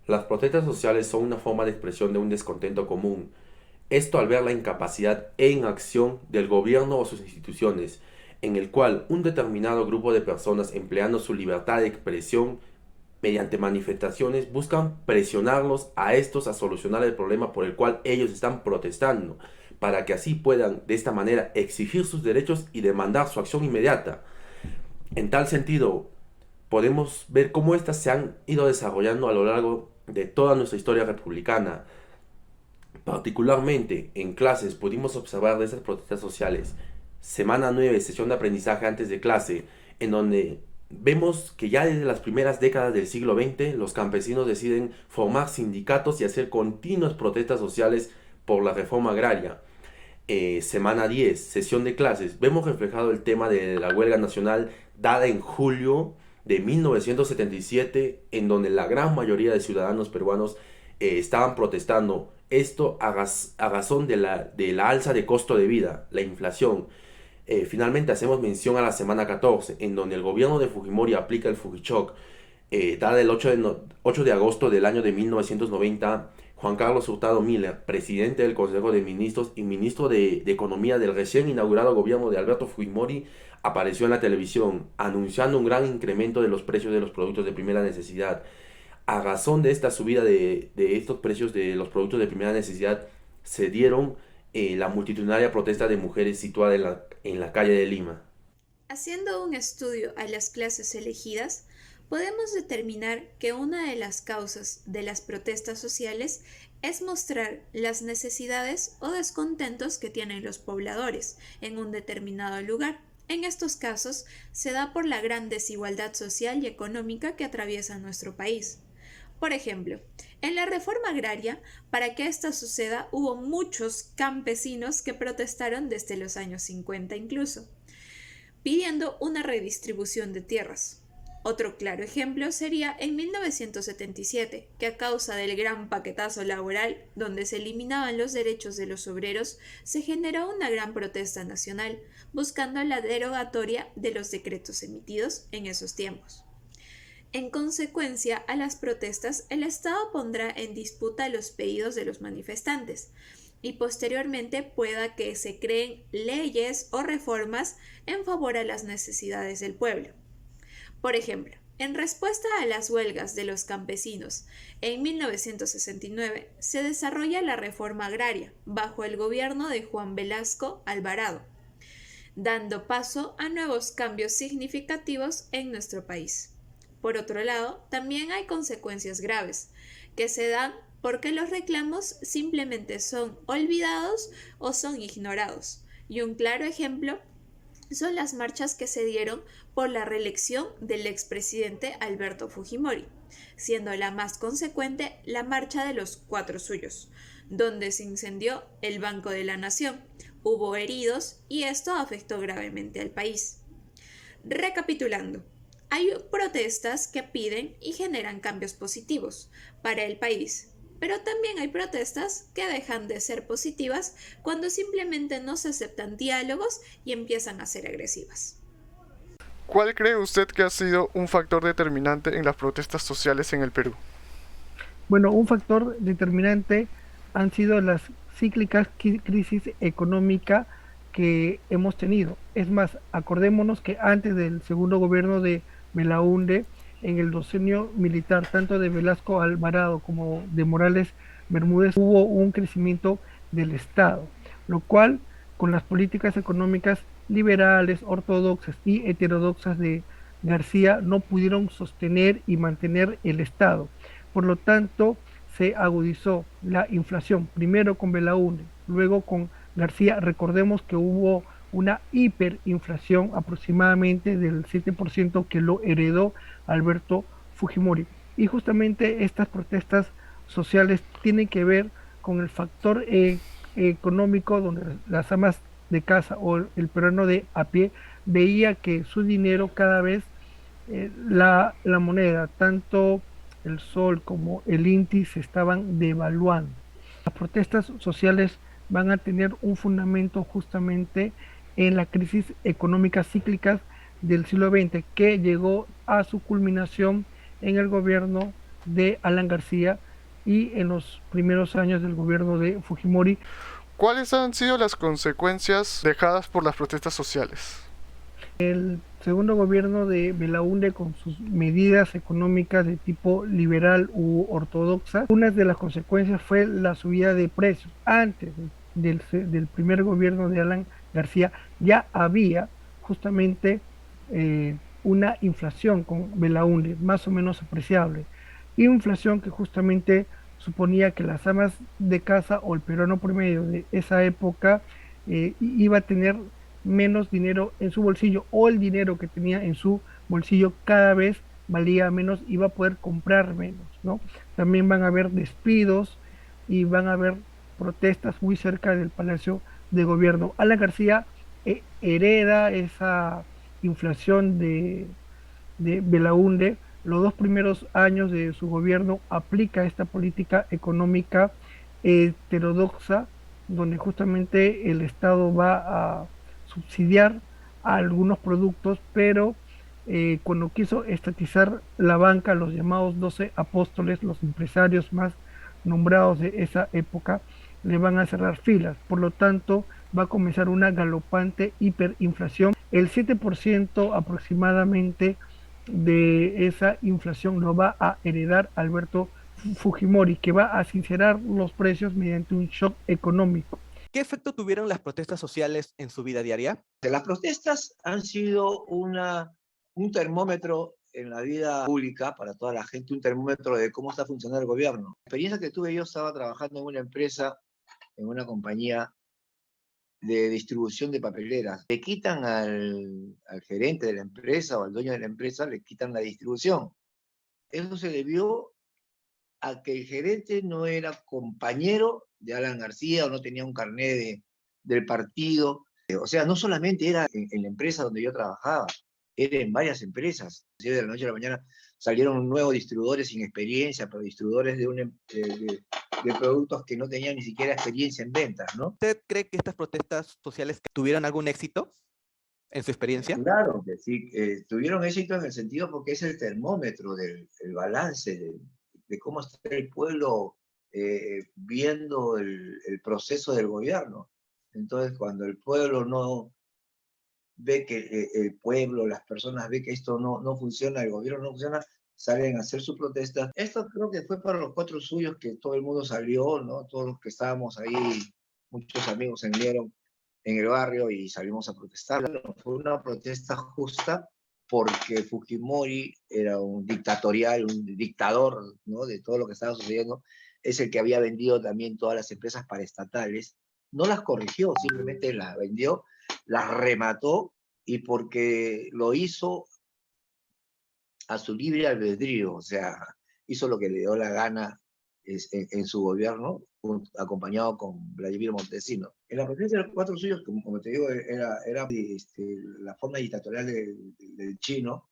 Las protestas sociales son una forma de expresión de un descontento común. Esto al ver la incapacidad e inacción del gobierno o sus instituciones, en el cual un determinado grupo de personas empleando su libertad de expresión mediante manifestaciones buscan presionarlos a estos a solucionar el problema por el cual ellos están protestando, para que así puedan de esta manera exigir sus derechos y demandar su acción inmediata. En tal sentido, podemos ver cómo éstas se han ido desarrollando a lo largo de toda nuestra historia republicana. Particularmente en clases pudimos observar de esas protestas sociales. Semana 9, sesión de aprendizaje antes de clase, en donde vemos que ya desde las primeras décadas del siglo XX los campesinos deciden formar sindicatos y hacer continuas protestas sociales por la reforma agraria. Semana 10, sesión de clases, vemos reflejado el tema de la huelga nacional dada en julio de 1977, en donde la gran mayoría de ciudadanos peruanos estaban protestando. Esto a razón de la alza de costo de vida, la inflación. Finalmente hacemos mención a la semana 14, en donde el gobierno de Fujimori aplica el Fujichoc. Dada el 8 de agosto del año de 1990, Juan Carlos Hurtado Miller, presidente del Consejo de Ministros y ministro de Economía del recién inaugurado gobierno de Alberto Fujimori, apareció en la televisión anunciando un gran incremento de los precios de los productos de primera necesidad. A razón de esta subida de estos precios de los productos de primera necesidad, se dieron la multitudinaria protesta de mujeres situada en la calle de Lima. Haciendo un estudio a las clases elegidas, podemos determinar que una de las causas de las protestas sociales es mostrar las necesidades o descontentos que tienen los pobladores en un determinado lugar. En estos casos se da por la gran desigualdad social y económica que atraviesa nuestro país. Por ejemplo, en la reforma agraria, para que esto suceda, hubo muchos campesinos que protestaron desde los años 50 incluso, pidiendo una redistribución de tierras. Otro claro ejemplo sería en 1977, que a causa del gran paquetazo laboral, donde se eliminaban los derechos de los obreros, se generó una gran protesta nacional, buscando la derogatoria de los decretos emitidos en esos tiempos. En consecuencia a las protestas, el Estado pondrá en disputa los pedidos de los manifestantes y posteriormente pueda que se creen leyes o reformas en favor a las necesidades del pueblo. Por ejemplo, en respuesta a las huelgas de los campesinos, en 1969 se desarrolla la reforma agraria bajo el gobierno de Juan Velasco Alvarado, dando paso a nuevos cambios significativos en nuestro país. Por otro lado, también hay consecuencias graves que se dan porque los reclamos simplemente son olvidados o son ignorados. Y un claro ejemplo son las marchas que se dieron por la reelección del expresidente Alberto Fujimori, siendo la más consecuente la marcha de los Cuatro Suyos, donde se incendió el Banco de la Nación, hubo heridos y esto afectó gravemente al país. Recapitulando, hay protestas que piden y generan cambios positivos para el país, pero también hay protestas que dejan de ser positivas cuando simplemente no se aceptan diálogos y empiezan a ser agresivas. ¿Cuál cree usted que ha sido un factor determinante en las protestas sociales en el Perú? Bueno, un factor determinante han sido las cíclicas crisis económica que hemos tenido. Es más, acordémonos que antes del segundo gobierno de Belaúnde, en el docenio militar, tanto de Velasco Alvarado como de Morales Bermúdez, hubo un crecimiento del Estado, lo cual con las políticas económicas liberales, ortodoxas y heterodoxas de García no pudieron sostener y mantener el Estado. Por lo tanto, se agudizó la inflación, primero con Belaúnde, luego con García. Recordemos que hubo una hiperinflación aproximadamente del 7% que lo heredó Alberto Fujimori. Y justamente estas protestas sociales tienen que ver con el factor económico, donde las amas de casa o el peruano de a pie veía que su dinero cada vez, la moneda, tanto el sol como el INTI se estaban devaluando. Las protestas sociales van a tener un fundamento justamente en la crisis económica cíclica del siglo XX, que llegó a su culminación en el gobierno de Alan García y en los primeros años del gobierno de Fujimori. ¿Cuáles han sido las consecuencias dejadas por las protestas sociales? El segundo gobierno de Belaúnde, con sus medidas económicas de tipo liberal u ortodoxa, una de las consecuencias fue la subida de precios. Antes del primer gobierno de Alan García ya había justamente una inflación con Belaúnde más o menos apreciable. Inflación que justamente suponía que las amas de casa o el peruano promedio de esa época iba a tener menos dinero en su bolsillo, o el dinero que tenía en su bolsillo cada vez valía menos y va a poder comprar menos, ¿no? También van a haber despidos y van a haber protestas muy cerca del Palacio de Gobierno. Alan García hereda esa inflación de Belaúnde. Los 2 primeros años de su gobierno aplica esta política económica heterodoxa, donde justamente el Estado va a subsidiar a algunos productos, pero cuando quiso estatizar la banca, los llamados 12 apóstoles, los empresarios más nombrados de esa época, le van a cerrar filas. Por lo tanto, va a comenzar una galopante hiperinflación. El 7% aproximadamente de esa inflación lo va a heredar Alberto Fujimori, que va a sincerar los precios mediante un shock económico. ¿Qué efecto tuvieron las protestas sociales en su vida diaria? Las protestas han sido un termómetro en la vida pública para toda la gente, un termómetro de cómo está funcionando el gobierno. La experiencia que tuve, yo estaba trabajando en una empresa, en una compañía de distribución de papeleras. Le quitan al gerente de la empresa o al dueño de la empresa, le quitan la distribución. Eso se debió a que el gerente no era compañero de Alan García o no tenía un carnet del partido. O sea, no solamente era en la empresa donde yo trabajaba, era en varias empresas. De la noche a la mañana salieron nuevos distribuidores sin experiencia, pero distribuidores de productos que no tenían ni siquiera experiencia en ventas, ¿no? ¿Usted cree que estas protestas sociales tuvieron algún éxito en su experiencia? Claro que sí, tuvieron éxito en el sentido porque es el termómetro del balance, de cómo está el pueblo viendo el proceso del gobierno. Entonces, cuando el pueblo no ve que el pueblo, las personas ve que esto no funciona, el gobierno no funciona, salen a hacer su protesta. Esto creo que fue para los 4 suyos que todo el mundo salió, ¿no? Todos los que estábamos ahí, muchos amigos se unieron en el barrio y salimos a protestar. Fue una protesta justa porque Fujimori era un dictador, ¿no? De todo lo que estaba sucediendo. Es el que había vendido también todas las empresas paraestatales. No las corrigió, simplemente las vendió, las remató, y porque lo hizo a su libre albedrío, o sea, hizo lo que le dio la gana en su gobierno, acompañado con Vladimir Montesinos. En la protesta de los 4 suyos, como te digo, era la forma dictatorial del chino,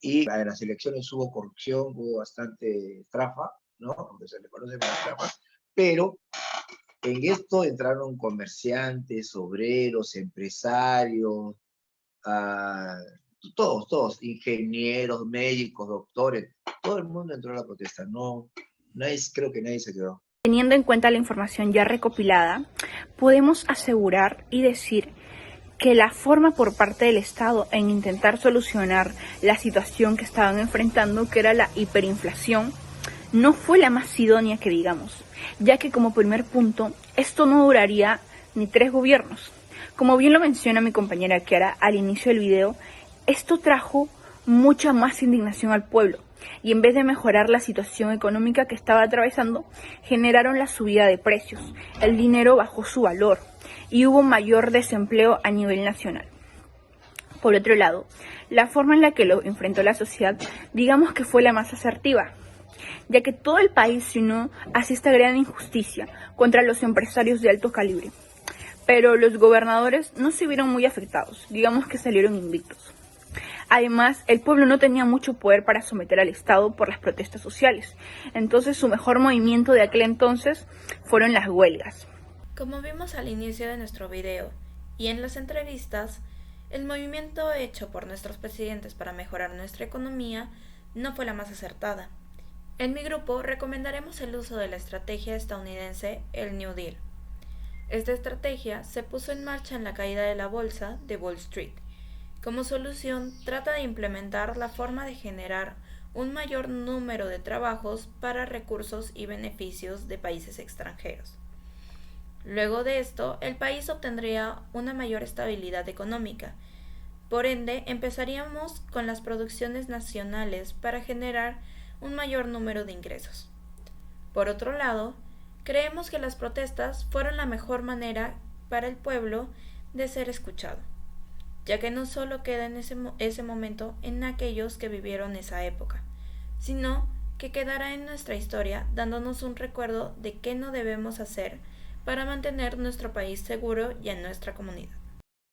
y en las elecciones hubo corrupción, hubo bastante estafa, ¿no? Aunque se le conoce como estafa, pero en esto entraron comerciantes, obreros, empresarios, todos, ingenieros, médicos, doctores, todo el mundo entró a la protesta, creo que nadie se quedó. Teniendo en cuenta la información ya recopilada, podemos asegurar y decir que la forma por parte del Estado en intentar solucionar la situación que estaban enfrentando, que era la hiperinflación, no fue la más idónea que digamos, ya que como primer punto, esto no duraría ni 3 gobiernos. Como bien lo menciona mi compañera Kiara al inicio del video, esto trajo mucha más indignación al pueblo, y en vez de mejorar la situación económica que estaba atravesando, generaron la subida de precios, el dinero bajó su valor y hubo mayor desempleo a nivel nacional. Por otro lado, la forma en la que lo enfrentó la sociedad, digamos que fue la más asertiva, ya que todo el país se unió hacia esta gran injusticia contra los empresarios de alto calibre. Pero los gobernadores no se vieron muy afectados, digamos que salieron invictos. Además, el pueblo no tenía mucho poder para someter al Estado por las protestas sociales, entonces su mejor movimiento de aquel entonces fueron las huelgas. Como vimos al inicio de nuestro video y en las entrevistas, el movimiento hecho por nuestros presidentes para mejorar nuestra economía no fue la más acertada. En mi grupo recomendaremos el uso de la estrategia estadounidense, el New Deal. Esta estrategia se puso en marcha en la caída de la bolsa de Wall Street. Como solución, trata de implementar la forma de generar un mayor número de trabajos para recursos y beneficios de países extranjeros. Luego de esto, el país obtendría una mayor estabilidad económica. Por ende, empezaríamos con las producciones nacionales para generar un mayor número de ingresos. Por otro lado, creemos que las protestas fueron la mejor manera para el pueblo de ser escuchado, ya que no solo queda en ese momento en aquellos que vivieron esa época, sino que quedará en nuestra historia dándonos un recuerdo de qué no debemos hacer para mantener nuestro país seguro y en nuestra comunidad.